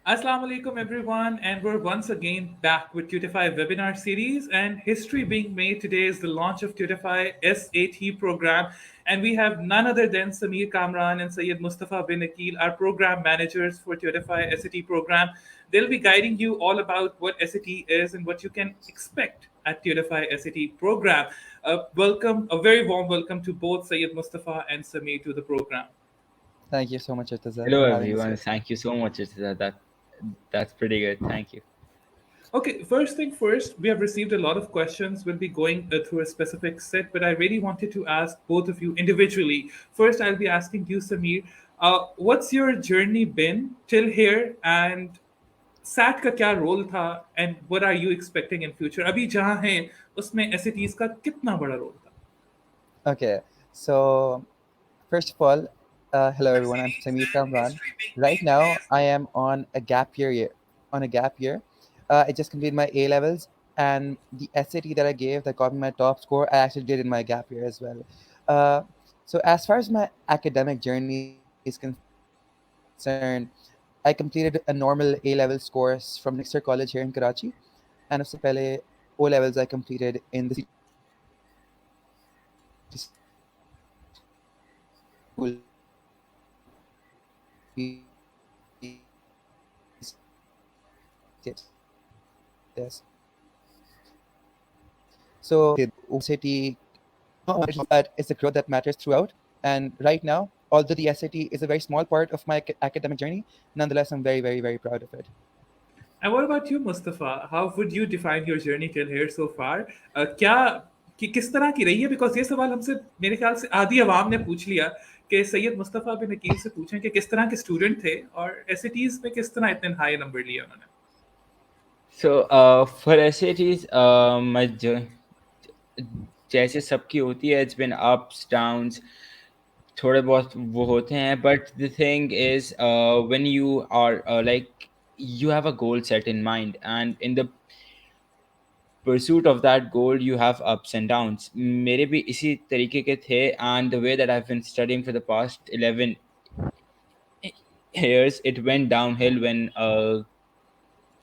Assalamu alaikum everyone, and we're once again back with Tutify webinar series. And history being made today is the launch of Tutify SAT program, and we have none other than Samir Kamran and Syed Mustafa bin Aqeel, our program managers for Tutify SAT program. They'll be guiding you all about what SAT is and what you can expect at Tutify SAT program. A very warm welcome to both Syed Mustafa and Samir to the program. Thank you so much, Irtaza, Hello for having us everyone. here. Thank you so much. That's pretty good. Thank you. Okay, first thing first, we have received a lot of questions. We'll be going through a specific set, but I really wanted to ask both of you individually. First, I'll be asking you, Samir, what's your journey been till here, and SAT का क्या role था, and what are you expecting in future? अभी जहाँ हैं उसमें SATs का कितना बड़ा रोल था? Okay, so first of all, hello everyone. I'm Samir Kamran. Right now, I am on a gap year. On a gap year, I just completed my A levels, and the SAT that I gave that got me my top score, I actually did in my gap year as well. Uh, so as far as my academic journey is concerned, I completed a normal A level course from Nixter College here in Karachi, and उससे पहले O levels I completed in the city school test. So SAT, but it's the growth that matters throughout. And right now, although the SAT is a very small part of my academic journey, nonetheless, I'm very, very, very proud of it. And what about you, Mustafa? How would you define your journey till here so far? क्या किस तरह की रही है? Because ये सवाल हमसे मेरे ख्याल से आधी अवाम ने पूछ लिया कि सैयद मुस्तफ़ा बिन अकील से पूछें कि किस तरह के स्टूडेंट थे और एसएटीज में किस तरह इतने हाई नंबर लिए उन्होंने. So for SATs, जैसे सबकी होती है, it's been ups, downs, थोड़े बहुत वो होते हैं. But the thing is, when you are like you have a goal set in mind, and in the pursuit of that goal you have ups and downs. मेरे भी इसी तरीके के थे, and the way that I've been studying for the past 11 years, it went downhill when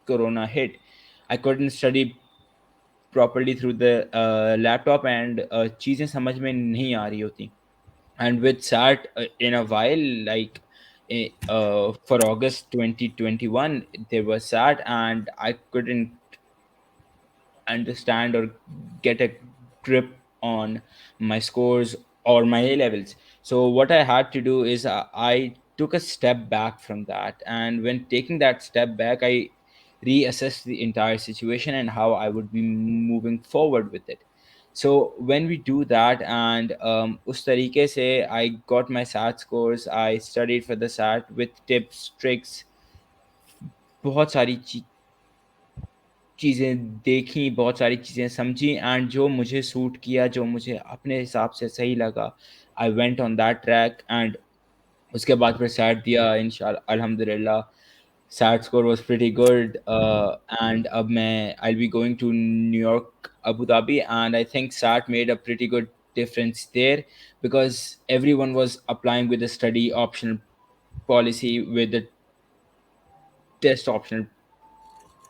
corona hit. I couldn't study properly through the laptop, and चीज़ें समझ में नहीं आ रही होती. And with SAT, in a while, like for August 2021 there was SAT, and I couldn't understand or get a grip on my scores or my A levels. So what I had to do is I took a step back from that, and when taking that step back, I reassessed the entire situation and how I would be moving forward with it. So when we do that, and us tarike se, I got my SAT scores. I studied for the SAT with tips, tricks, बहुत सारी चीज़ें देखी, बहुत सारी चीज़ें समझी, and जो मुझे सूट किया, जो मुझे अपने हिसाब से सही लगा, I went on that track. And उसके बाद फिर सैट दिया, इंशाल्लाह अल्हम्दुलिल्लाह SAT score was pretty good. And अब मैं I will be going to New York, Abu Dhabi, and I think SAT made a pretty good difference there, because everyone was applying with the study optional policy, with the test optional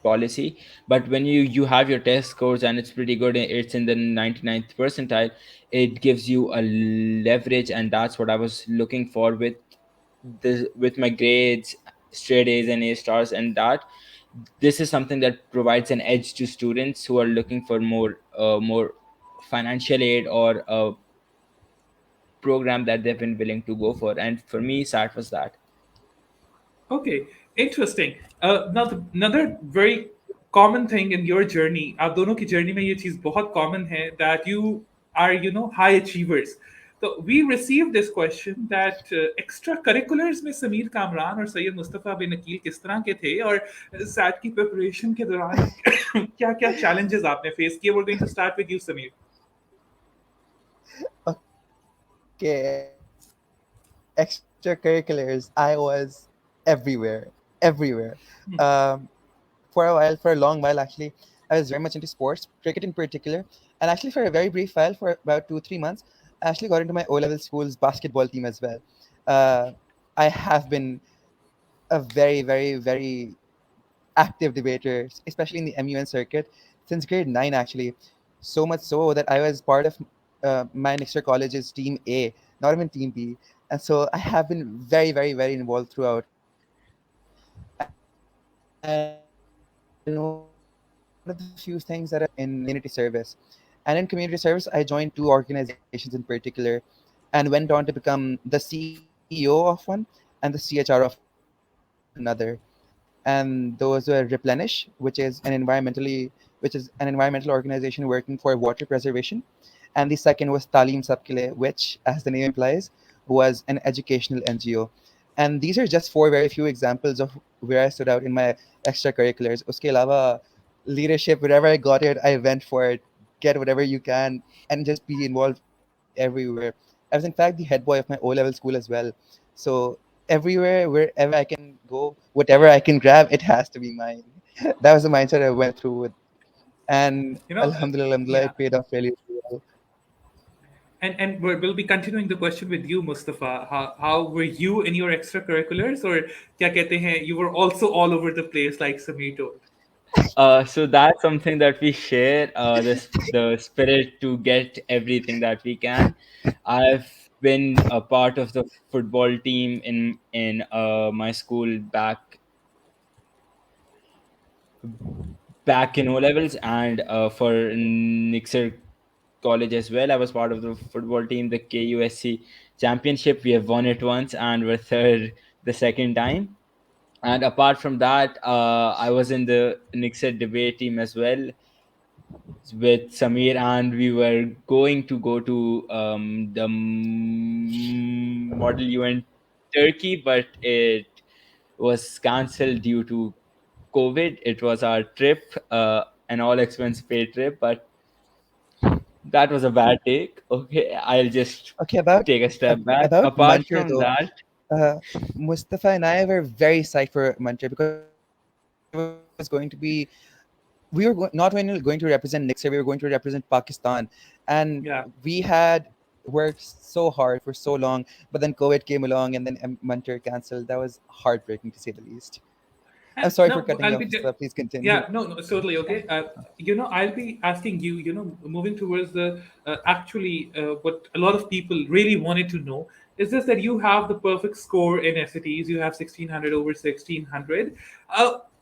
policy. But when you have your test scores and it's pretty good, it's in the 99th percentile, it gives you a leverage, and that's what I was looking for with with my grades, straight A's and A stars. And that this is something that provides an edge to students who are looking for more financial aid, or a program that they've been willing to go for. And for me, SAT was that. Okay, interesting. Now, another very common thing in your journey, आप दोनों की journey में ये चीज़ बहुत common है that you are, high achievers. So we received this question that extracurriculars में समीर कामरान और सैयद मुस्तफ़ा बिन अकील किस तरह के थे और SAT की preparation के दौरान क्या-क्या challenges आपने face किए. We're going to start with you, Samir. Okay, extracurriculars. I was everywhere. Um, for a long while, actually, I was very much into sports, cricket in particular, and actually for a very brief while, for about 2-3 months, I actually got into my O level school's basketball team as well. Uh, I have been a very, very, very active debater, especially in the MUN circuit, since grade 9, actually. So much so that I was part of my next year college's team A, not even team B. And so I have been very, very, very involved throughout. And one of the few things that I've done in community service. And in community service, I joined two organizations in particular and went on to become the CEO of one and the CHR of another. And those were Replenish, which is an environmental organization working for water preservation. And the second was Talim Sabkile, which, as the name implies, was an educational NGO. And these are just four very few examples of where I stood out in my extracurriculars. Uske alawa, leadership, wherever I got it, I went for it. Get whatever you can and just be involved everywhere. I was in fact the head boy of my O-level school as well. So everywhere, wherever I can go, whatever I can grab, it has to be mine. That was the mindset I went through with. And You know, alhamdulillah, alhamdulillah, it yeah. paid off really, really well. And we'll be continuing the question with you, Mustafa. How were you in your extracurriculars, or kya kehte hain, you were also all over the place, like Samir told? So that's something that we share, the spirit to get everything that we can. I've been a part of the football team in my school back in O levels, and for Nixer college as well. I was part of the football team, the KUSC championship. We have won it once and we're third the second time. And apart from that, I was in the Nixer debate team as well with Samir, and we were going to go to the Model UN Turkey, but it was cancelled due to COVID. It was our trip, an all expense paid trip, but that was a bad take. Okay, I'll just Okay, about take a step back. about Apart Muncher from though, that, uh, Mustafa and I were very psyched for Muncher because it was going to be not only going to represent Nixer, we were going to represent Pakistan, and we Yeah. had worked so hard for so long, but then COVID came along and then Muncher cancelled. That was heartbreaking to say the least. I'm And sorry for now cutting you I'll off, be Mustafa. Please continue. yeah, no, it's totally okay. I'll be asking you, moving towards the actually what a lot of people really wanted to know is this, that you have the perfect score in SATs, you have 1600 over 1600.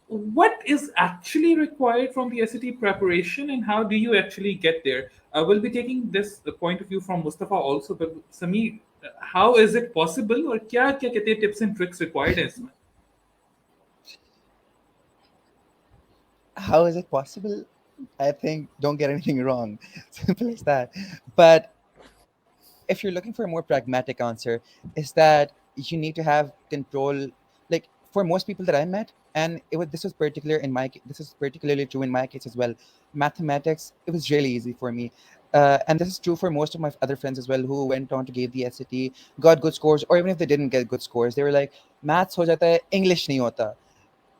What is actually required from the SAT preparation, and how do you actually get there? We'll be taking this the point of view from Mustafa also, but Sami, how is it possible, or kya kehte hain, tips and tricks required है इसमें? How is it possible? I think don't get anything wrong. Simple as that. But if you're looking for a more pragmatic answer, is that you need to have control. Like for most people that I met, and this was particular in this is particularly true in my case as well. Mathematics, it was really easy for me. And this is true for most of my other friends as well who went on to give the SAT, got good scores, or even if they didn't get good scores, they were like, maths ho jata hai, English nahi hota.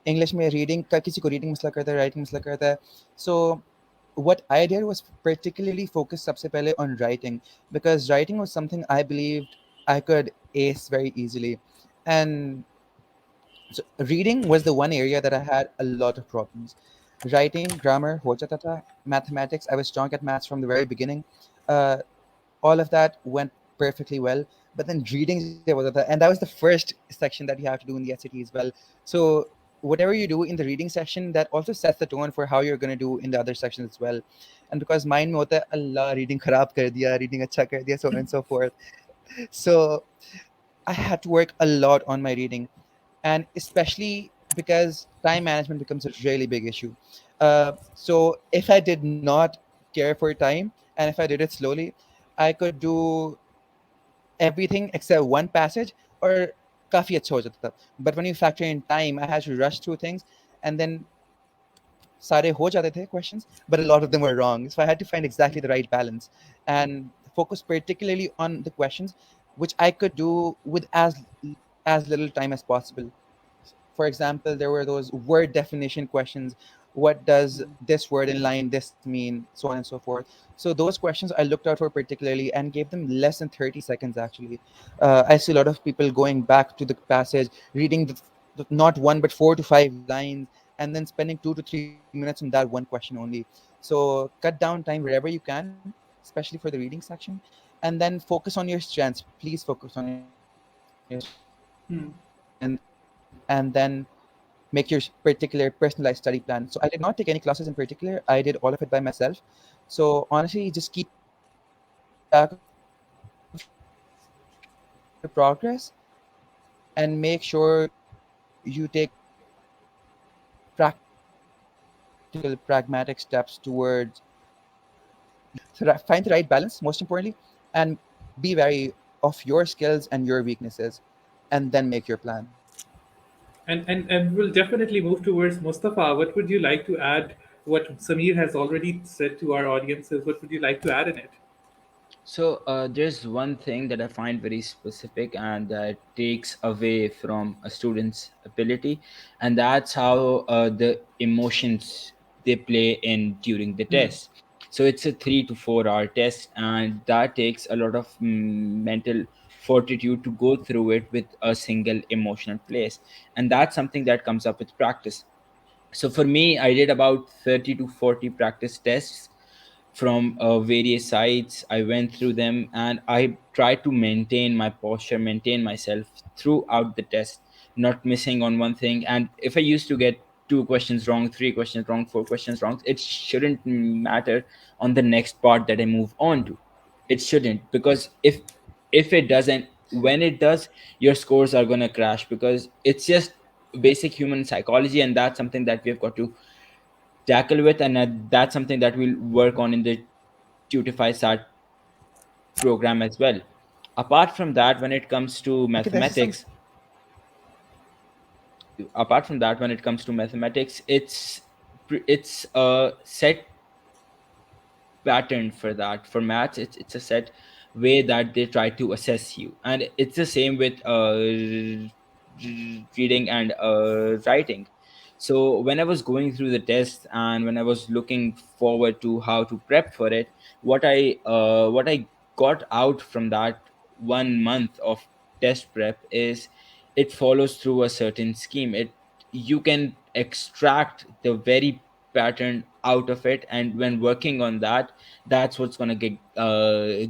English में reading का किसी को reading मसला करता है writing मसला करता है सो what I did was particularly focus सबसे पहले on writing because writing was something I believed I could ace very easily and so reading was the one area that I had a lot of problems writing grammar ho jata tha mathematics I was strong at maths from the very beginning uh, all of that went perfectly well. But then reading, and that was the first section that you have to do in the SAT as well. So whatever you do in the reading section, that also sets the tone for how you're going to do in the other sections as well. And because mine mein hota hai, Allah, reading kharab kar diya, reading acha kar diya, so on and so forth. So I had to work a lot on my reading, and especially because time management becomes a really big issue. So if I did not care for time, and if I did it slowly, I could do everything except one passage or काफी अच्छा हो जाता था. But when you factor in time, I had to rush through things, and then सारे हो जाते थे questions, but a lot of them were wrong. So I had to find exactly the right balance and focus particularly on the questions which I could do with as little time as possible. For example, there were those word definition questions. What does this word in line this mean? So on and so forth. So those questions I looked out for particularly and gave them less than 30 seconds actually. I see a lot of people going back to the passage, reading not one but 4 to 5 lines, and then spending 2 to 3 minutes on that one question only. So cut down time wherever you can, especially for the reading section, and then focus on your strengths. Please focus on your strengths, Hmm. and then make your particular personalized study plan. So I did not take any classes in particular. I did all of it by myself. So honestly, just keep track of your progress and make sure you take practical, pragmatic steps towards find the right balance, most importantly, and be wary of your skills and your weaknesses, and then make your plan. And we'll definitely move towards Mustafa. What would you like to add? What Samir has already said to our audiences. What would you like to add in it? So there's one thing that I find very specific and that takes away from a student's ability, and that's how the emotions they play in during the Hmm. test. So it's a 3 to 4 hour test, and that takes a lot of mental fortitude to go through it with a single emotional place, and that's something that comes up with practice. So for me, I did about 30 to 40 practice tests from various sites. I went through them and I tried to maintain my posture, maintain myself throughout the test, not missing on one thing. And if I used to get 2 questions wrong, 3 questions wrong, 4 questions wrong, it shouldn't matter on the next part that I move on to. It shouldn't, because if it doesn't, when it does, your scores are gonna crash, because it's just basic human psychology, and that's something that we've got to tackle with, and that's something that we'll work on in the Tutify SAT program as well. Apart from that, when it comes to Okay, this is some. mathematics, it's a set pattern for that. For maths, it's a set way that they try to assess you, and it's the same with reading and writing. So when I was going through the test and when I was looking forward to how to prep for it, what I got out from that 1 month of test prep is it follows through a certain scheme. It You can extract the very pattern out of it, and when working on that, that's what's going to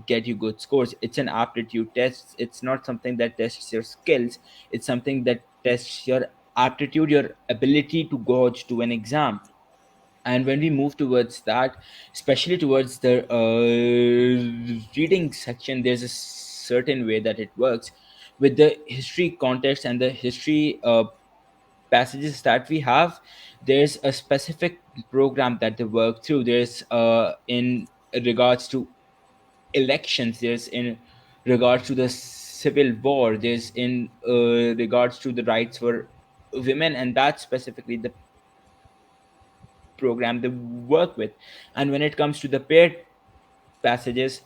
get you good scores. It's an aptitude test. It's not something that tests your skills. It's something that tests your aptitude, your ability to gauge to an exam. And when we move towards that, especially towards the reading section, there's a certain way that it works with the history context and the history passages that we have. There's a specific program that they work through. There's in regards to elections, there's in regards to the civil war, there's in regards to the rights for women, and that's specifically the program they work with. And when it comes to the paired passages,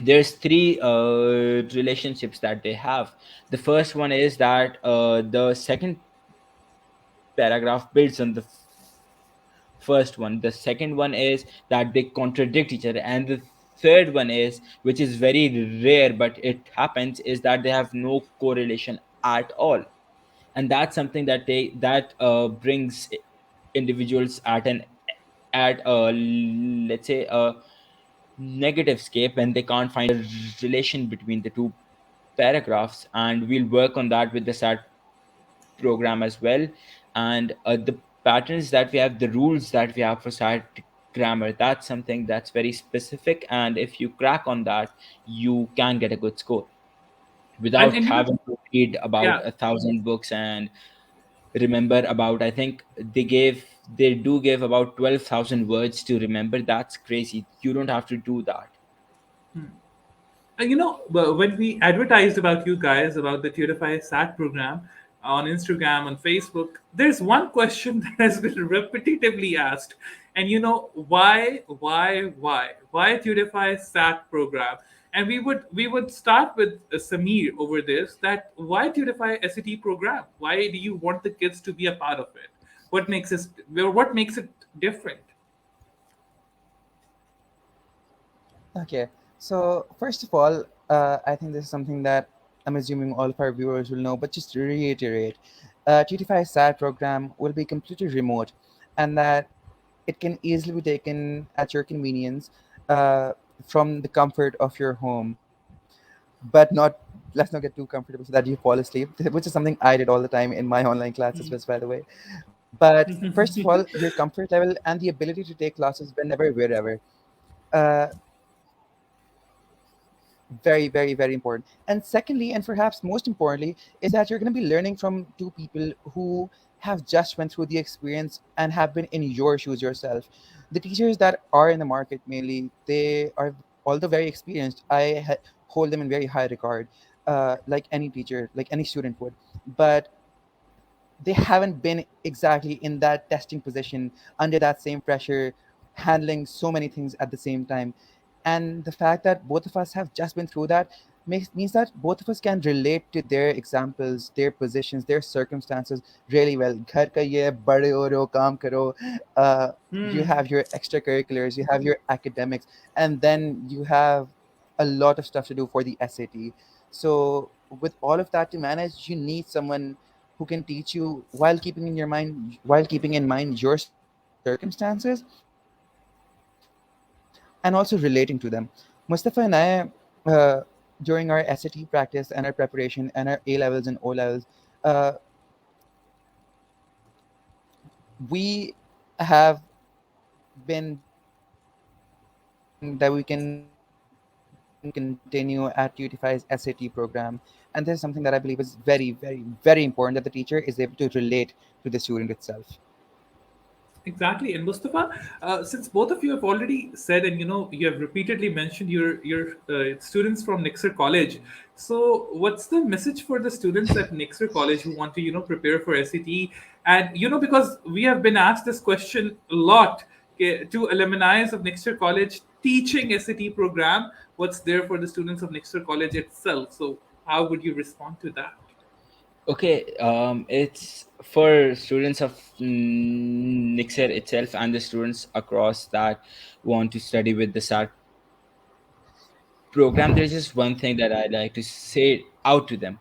there's three relationships that they have. The first one is that the second paragraph builds on the first one. The second one is that they contradict each other, and the third one is, which is very rare but it happens, is that they have no correlation at all. And that's something that brings individuals at a, let's say, a negative scape when they can't find a relation between the two paragraphs. And we'll work on that with the SAT program as well. And the patterns that we have, the rules that we have for SAT grammar, that's something that's very specific, and if you crack on that, you can get a good score without And having to read about yeah. 1,000 books and remember about, I think they do give about 12,000 words to remember. That's crazy. You don't have to do that. When we advertised about you guys, about the Tutify SAT program on Instagram, on Facebook, there's one question that has been repetitively asked. And why Tutify SAT program? And we would start with Samir over this. That why Tutify SAT program? Why do you want the kids to be a part of it? What makes it different? Okay, so first of all, I think this is something that I'm assuming all of our viewers will know, but just to reiterate, Tutify SAT program will be completely remote, and that it can easily be taken at your convenience from the comfort of your home. But not, let's not get too comfortable so that you fall asleep, which is something I did all the time in my online classes, by the way. But first of all, your comfort level and the ability to take classes whenever, wherever. Uh, very, very, very important. And secondly, and perhaps most importantly, is that you're going to be learning from two people who have just went through the experience and have been in your shoes yourself. The teachers that are in the market mainly, they are, although very experienced, hold them in very high regard, like any teacher, like any student would. But they haven't been exactly in that testing position under that same pressure, handling so many things at the same time. And the fact that both of us have just been through that means that both of us can relate to their examples, their positions, their circumstances really well. Ghar ka ye, bade ho rahe ho, kaam karo. Uh, you have your extracurriculars, you have your academics, and then you have a lot of stuff to do for the SAT. So with all of that to manage, you need someone who can teach you while keeping in mind your circumstances and also relating to them. Mustafa and I, uh, during our SAT practice and our preparation and our A levels and O levels, uh, we have been discussing that we can continue at UTIFY's SAT program, and this is something that I believe is very, very, very important, that the teacher is able to relate to the student itself. Exactly. And Mustafa, since both of you have already said, and you have repeatedly mentioned your students from Nixer College. So what's the message for the students at Nixer College who want to prepare for SAT? And because we have been asked this question a lot, to alumni of Nixer College teaching SAT program, what's there for the students of Nixer College itself? So how would you respond to that? Okay, it's for students of Nixer itself and the students across that want to study with the SAT program. There's just one thing that I like to say out to them.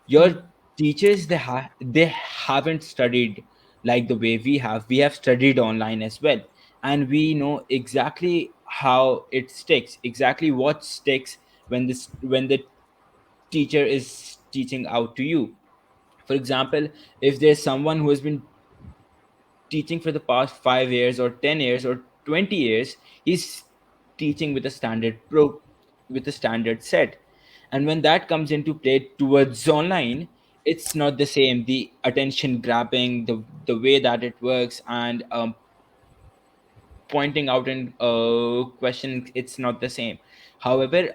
Your teachers, they haven't studied like the way we have. We have studied online as well, and we know exactly how it sticks, exactly what sticks when the teacher is teaching out to you. For example, if there's someone who has been teaching for the past 5 years or 10 years or 20 years, he's teaching with a with a standard set. And when that comes into play towards online, it's not the same. The attention grabbing, the way that it works, and pointing out and questioning, it's not the same. However,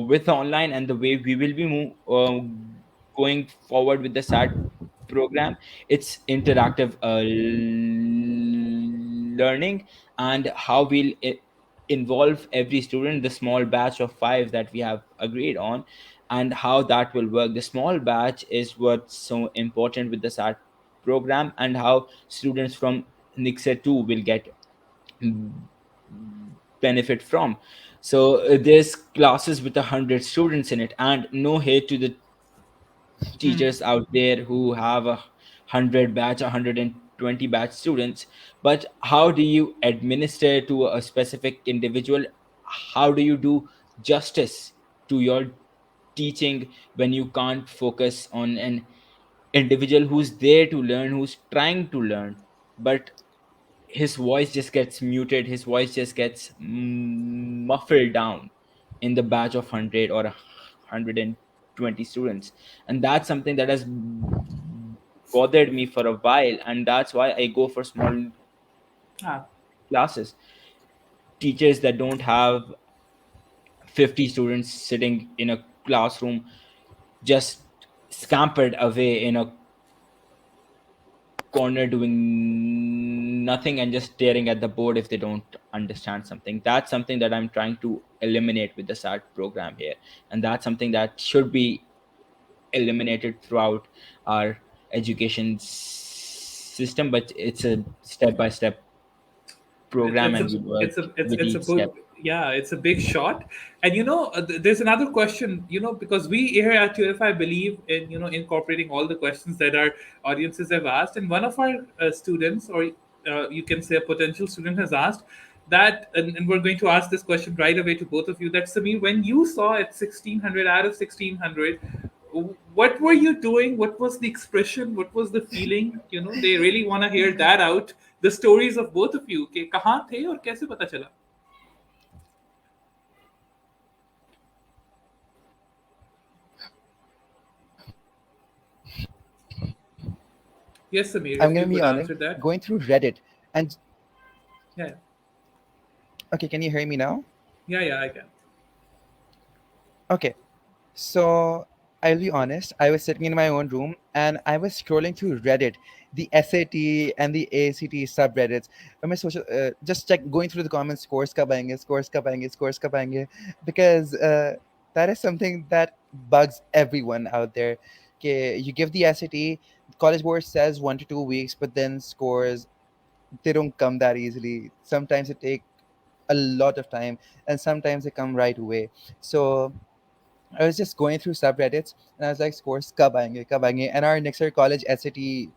with online and the way we will be going forward with the SAT program, it's interactive learning, and how we'll involve every student, the small batch of 5 that we have agreed on, and how that will work. The small batch is what's so important with the SAT program, and how students from Nixer 2 will get benefit from. So there's classes with 100 students in it, and no hate to the teachers out there who have 120 batch students, but how do you administer to a specific individual? How do you do justice to your teaching when you can't focus on an individual who's there to learn, who's trying to learn, but his voice just gets muted, his voice just gets muffled down in the batch of 100 or 120 students? And that's something that has bothered me for a while, and that's why I go for small Ah, classes. Teachers that don't have 50 students sitting in a classroom, just scampered away in a corner doing nothing and just staring at the board if they don't understand something. That's something that I'm trying to eliminate with the SAT program here, and that's something that should be eliminated throughout our education system. But it's a step by step it, program, it's and a we work it's a it's with it's a each good step. Yeah, it's a big shot. And there's another question, because we here at Tutify believe in, incorporating all the questions that our audiences have asked. And one of our students, or you can say a potential student, has asked that, and we're going to ask this question right away to both of you, that Samir, when you saw at 1600 out of 1600, what were you doing? What was the expression? What was the feeling? They really want to hear that out. The stories of both of you. कि कहाँ थे और कैसे पता चला? Yes, Samir, I'm if you gonna be could honest, answer that. going through Reddit and Yeah, okay, can you hear me now? yeah, I can. Okay, so I'll be honest, I was sitting in my own room and I was scrolling through Reddit, the SAT and the ACT subreddits. My social, just check going through the comments, scores kab aayenge, scores kab aayenge, scores kab aayenge, because that is something that bugs everyone out there. Okay, you give the SAT, college board says 1 to 2 weeks, but then scores, they don't come that easily. Sometimes it take a lot of time, and sometimes they come right away. So I was just going through subreddits and I was like, scores kab aayenge, kab aayenge. And our next year college SAT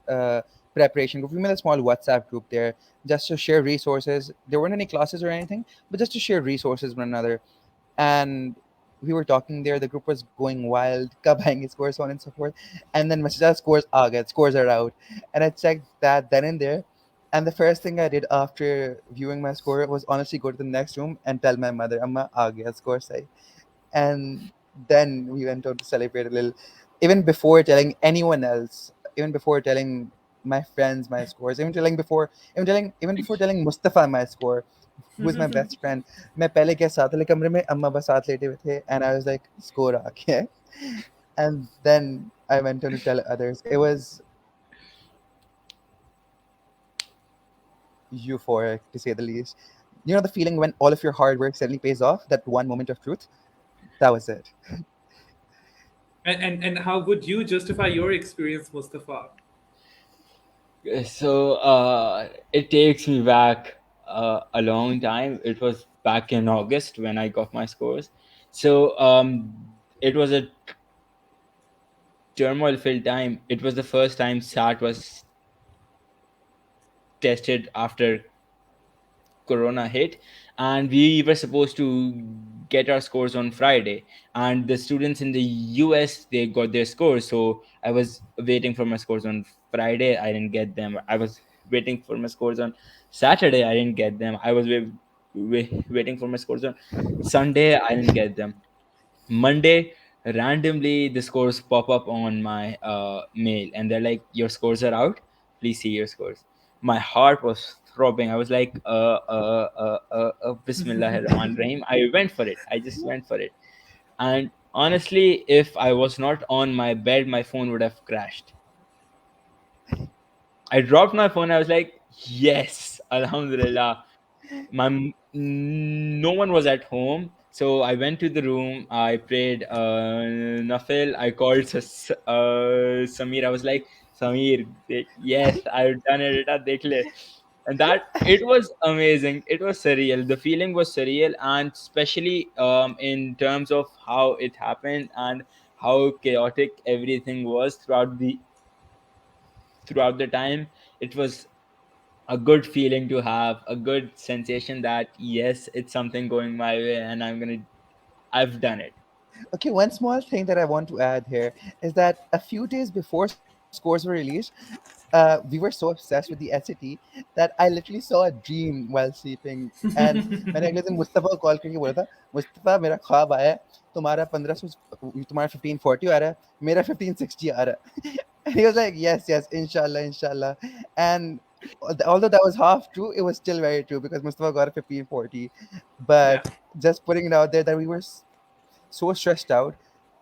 preparation group, we made a small WhatsApp group there just to share resources. There weren't any classes or anything, but just to share resources with one another. And we were talking there. The group was going wild, kab aayenge scores, so on and so forth. And then message scores aa gaye, scores are out. And I checked that then and there. And the first thing I did after viewing my score was honestly go to the next room and tell my mother, Amma, aa gaya, score sahi. And then we went on to celebrate a little, even before telling anyone else, even before telling my friends my scores, even before telling Mustafa my score, who is my best friend. मैं पहले क्या साथ वाले कमरे में अम्मा बस साथ लेटे हुए थे, and I was like, score आ गया है. And then I went on to tell others. It was euphoric, to say the least. You know the feeling when all of your hard work suddenly pays off, that one moment of truth? That was it. And how would you justify your experience, Mustafa? So it takes me back a long time. It was back in August when I got my scores. So it was a turmoil filled time. It was the first time SAT was tested after Corona hit, and we were supposed to get our scores on Friday. And the students in the US, they got their scores. So I was waiting for my scores on Friday. I didn't get them. I was waiting for my scores on Saturday. I didn't get them. I was waiting for my scores on Sunday. I didn't get them. Monday, randomly the scores pop up on my mail, and they're like, "Your scores are out. Please see your scores." My heart was throbbing. I was like, Bismillahir Rahmanir Rahim. I went for it. I just went for it. And honestly, if I was not on my bed, my phone would have crashed. I dropped my phone. I was like, yes, Alhamdulillah. No one was at home, so I went to the room. I prayed nafil. I called Samir. I was like, Samir, yes, I've done it. Beta, dekh le. And that, it was amazing. It was surreal. The feeling was surreal, and especially in terms of how it happened and how chaotic everything was throughout the time. It was a good feeling to have, a good sensation that yes, it's something going my way, and I've done it. Okay, one small thing that I want to add here is that a few days before scores were released, we were so obsessed with the SAT that I literally saw a dream while sleeping. And मैंने अगले दिन मुस्तफ़ा को call करके बोला था, मुस्तफ़ा मेरा ख्वाब आया है, तुम्हारा 1500, तुम्हारा 1540 आ रहा है, मेरा 1560 आ रहा है. And he was like, yes, yes, inshallah, inshallah. And although that was half true, it was still very true because Mustafa got a 1540. Yeah. But just putting it out there that we were so stressed out,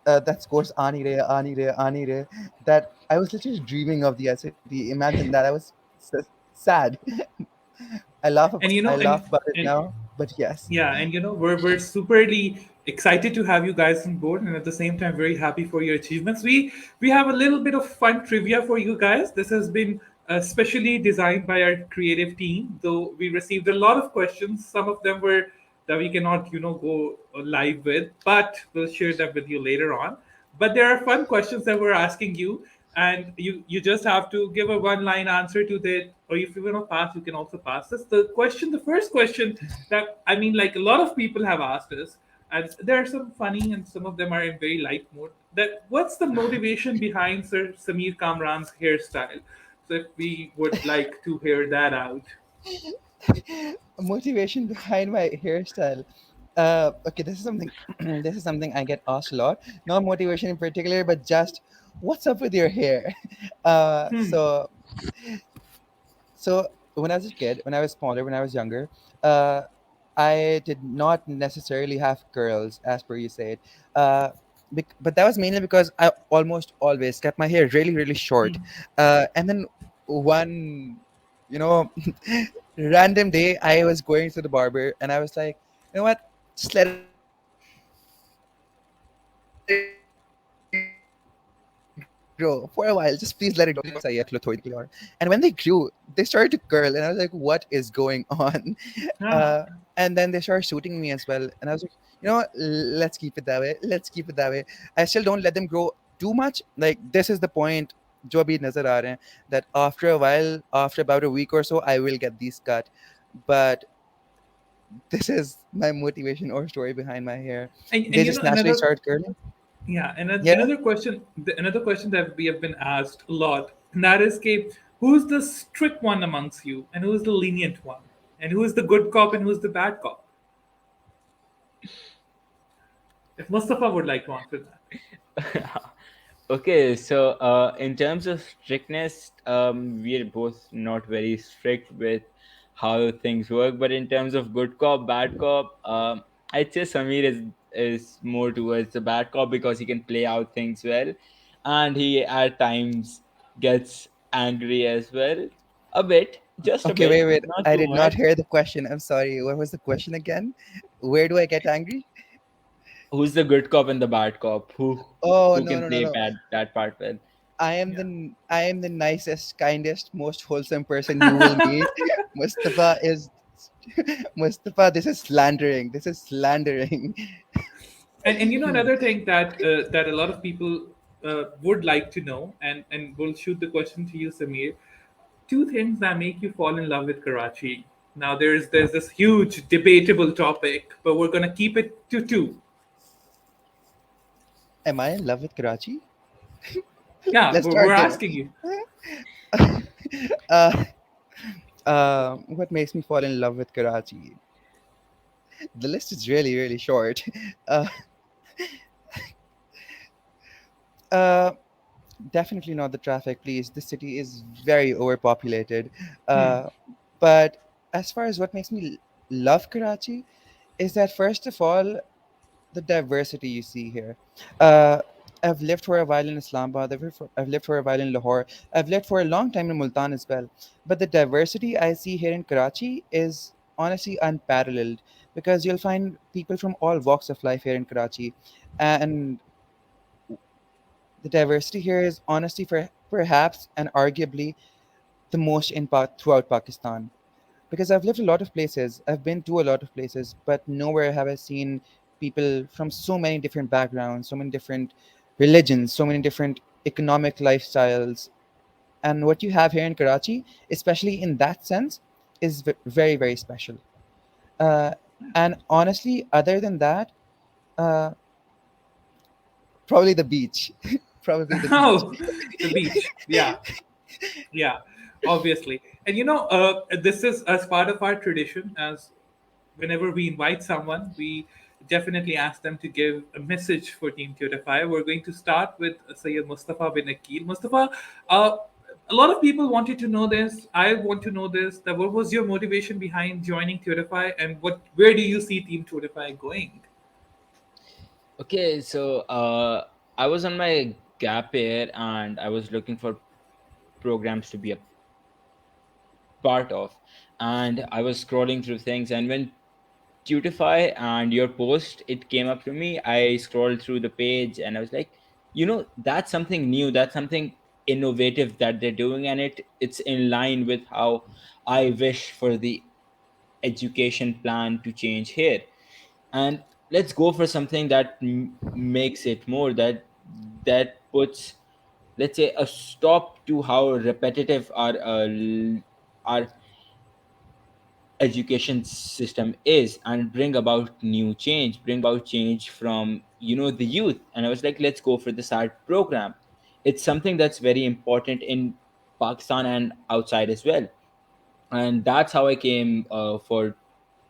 that scores aa nahi rahe, aa nahi rahe, aa nahi rahe, that I was literally dreaming of the SAT. Imagine that. I was sad. And I laugh about it and now, but yes. yeah, and we're superly excited to have you guys on board, and at the same time very happy for your achievements. We have a little bit of fun trivia for you guys. This has been specially designed by our creative team, though we received a lot of questions. Some of them were that we cannot, go live with, but we'll share them with you later on. But there are fun questions that we're asking you, and you just have to give a one line answer to that, or if you want to pass, you can also pass this. The first question that I mean, like a lot of people have asked us, and there are some funny and some of them are in very light mode. That what's the motivation behind Sir Samir Kamran's hairstyle? So if we would like to hear that out. Motivation behind my hairstyle. Okay, this is something this is something I get asked a lot. Not motivation in particular, but just what's up with your hair? Uh, Hmm. so so when I was a kid, when I was smaller, when I was younger, uh, I did not necessarily have curls, as per you said. Uh, but that was mainly because I almost always kept my hair really, really short. And then one, you know, random day, I was going to the barber, and I was like, you know what? Just let it grow for a while. Just please let it grow. And when they grew, they started to curl, and I was like, what is going on? And when they grew, they started to curl, and I was like, what is going on? And then they started shooting me as well, and I was like, you know what? Let's keep it that way. Let's keep it that way. I still don't let them grow too much. Like, this is the point. जो अभी नजर आ रहे हैं, that after a while, after about a week or so, I will get these cut. But this is my motivation or story behind my hair. And They just naturally another, start curling. yeah, and Yeah. another question that we have been asked a lot, and that is, Kate, who's the strict one amongst you, and who's the lenient one, and who is the good cop and who's the bad cop? If Mustafa would like to answer that. Okay, so in terms of strictness, we're both not very strict with how things work. But in terms of good cop, bad cop, I'd say Samir is more towards the bad cop because he can play out things well, and he at times gets angry as well, a bit, just a Okay, bit, wait. not I too did not much. hear the question. I'm sorry. What was the question again? Where do I get angry? Who's the good cop and the bad cop? Oh, Who no, can no, no, play no. bad that part well? Yeah. I am the nicest, kindest, most wholesome person you will meet. Mustafa is Mustafa. This is slandering. This is slandering. And another thing that a lot of people would like to know, and we'll shoot the question to you, Samir. Two things that make you fall in love with Karachi. Now there's this huge debatable topic, but we're gonna keep it to two. Am I in love with Karachi? Yeah, Let's we're start there. asking you. uh, what makes me fall in love with Karachi? The list is really, really short. Uh, uh, Definitely not the traffic, please. The city is very overpopulated. Uh, but as far as what makes me love Karachi, is that first of all, the diversity you see here. Uh, I've lived for a while in Islamabad. I've lived for a while in Lahore. I've lived for a long time in Multan as well. But the diversity I see here in Karachi is honestly unparalleled, because you'll find people from all walks of life here in Karachi, and the diversity here is honestly, for perhaps and arguably, the most in throughout Pakistan. Because I've lived a lot of places, I've been to a lot of places, but nowhere have I seen people from so many different backgrounds, so many different religions, so many different economic lifestyles. And what you have here in Karachi, especially in that sense, is very, very special. Uh, and honestly, other than that, uh, probably the beach. Probably the beach. Oh, the beach. Yeah, yeah, obviously. And this is as part of our tradition. As whenever we invite someone, we definitely ask them to give a message for Team Tutify. We're going to start with Syed Mustafa bin Aqeel. Mustafa, uh, a lot of people wanted to know this. I want to know this. That what was your motivation behind joining Tutify, and where do you see Team Tutify going? Okay, so I was on my gap year and I was looking for programs to be a part of, and I was scrolling through things, and when Tutify and your post it came up to me, I scrolled through the page and I was like, that's something new, that's something innovative that they're doing, and it's in line with how I wish for the education plan to change here. and let's go for something that makes it more, that puts, let's say, a stop to how repetitive our education system is, and bring about new change, bring about change from, the youth. And I was like, let's go for this art program. It's something that's very important in Pakistan and outside as well. And that's how I came for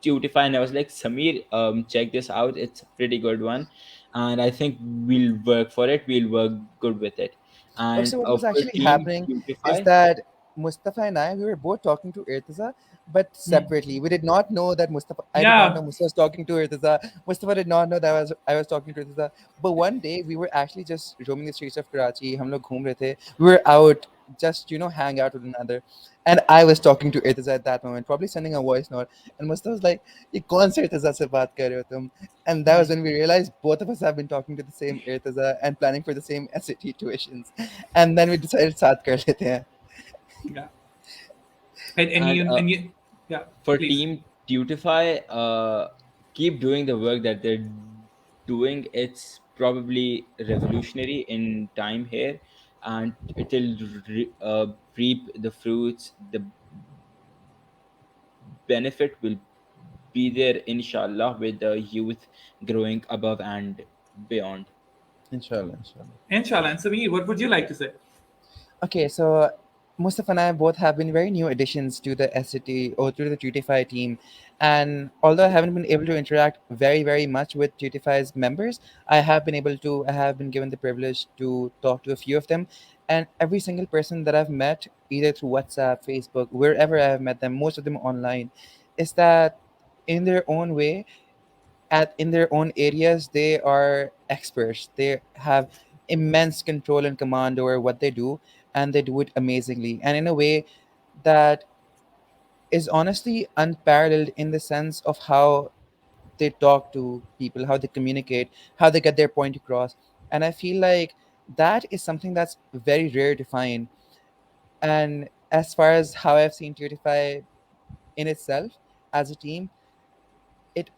Tutify. And I was like, Samir, check this out, it's a pretty good one, and I think we'll work for it, we'll work good with it. Oh, And so what was for actually team happening is Tutify. that Mustafa and I, we were both talking to Irtaza, but separately. We did not know that Mustafa, I did not Yeah. know Mustafa was talking to Irtaza. Mustafa did not know that I was talking to Irtaza. But one day we were actually just roaming the streets of Karachi. हम लोग घूम रहे थे. We were out, just, hang out with another. And I was talking to Irtaza at that moment, probably sending a voice note. And Mustafa was like, "ये कौन से Irtaza से बात कर रहे हो तुम?" And that was when we realized both of us have been talking to the same Irtaza and planning for the same SAT tuitions. And then we decided साथ कर लेते हैं. Yeah. And And you, yeah, for please. team Tutify, keep doing the work that they're doing. It's probably revolutionary in time here, and it'll reap the fruits. The benefit will be there, inshallah, with the youth growing above and beyond. Inshallah, inshallah. Inshallah. And Sameer, what would you like to say? Okay, so Mustafa and I both have been very new additions to the SCT or to the Tutify team. And although I haven't been able to interact very much with Tutify's members, I have been given the privilege to talk to a few of them. And every single person that I've met, either through WhatsApp, Facebook, wherever I have met them, most of them online, is that in their own way, in their own areas, they are experts. They have immense control and command over what they do, and they do it amazingly and in a way that is honestly unparalleled, in the sense of how they talk to people, how they communicate, how they get their point across. And I feel like that is something that's very rare to find. And as far as how I've seen Tutify in itself as a team, it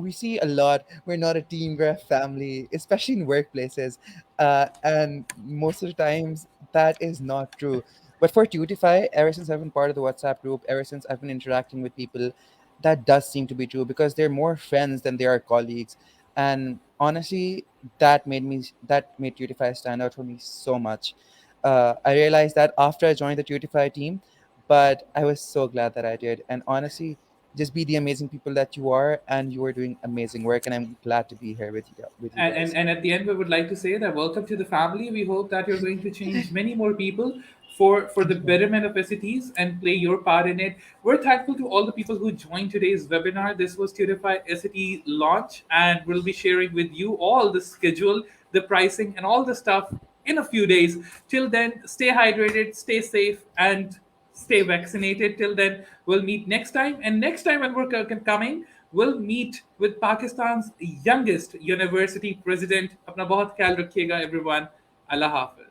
we see a lot, we're not a team, we're a family, especially in workplaces. And most of the times that is not true. But for Tutify, ever since I've been part of the WhatsApp group, ever since I've been interacting with people, that does seem to be true, because they're more friends than they are colleagues. And honestly, that made Tutify stand out for me so much. I realized that after I joined the Tutify team, but I was so glad that I did. And honestly, just be the amazing people that you are, and you are doing amazing work, and I'm glad to be here with you guys. And at the end, we would like to say that welcome to the family. We hope that you're going to change many more people for the betterment of SATs and play your part in it. We're thankful to all the people who joined today's webinar. This was Tutify SAT launch, and we'll be sharing with you all the schedule, the pricing, and all the stuff in a few days. Till then, stay hydrated, stay safe, and stay vaccinated. Till then, we'll meet next time. And next time, when we're coming, we'll meet with Pakistan's youngest university president. Apna bahut khayal rakhiyega, everyone. Allah Hafiz.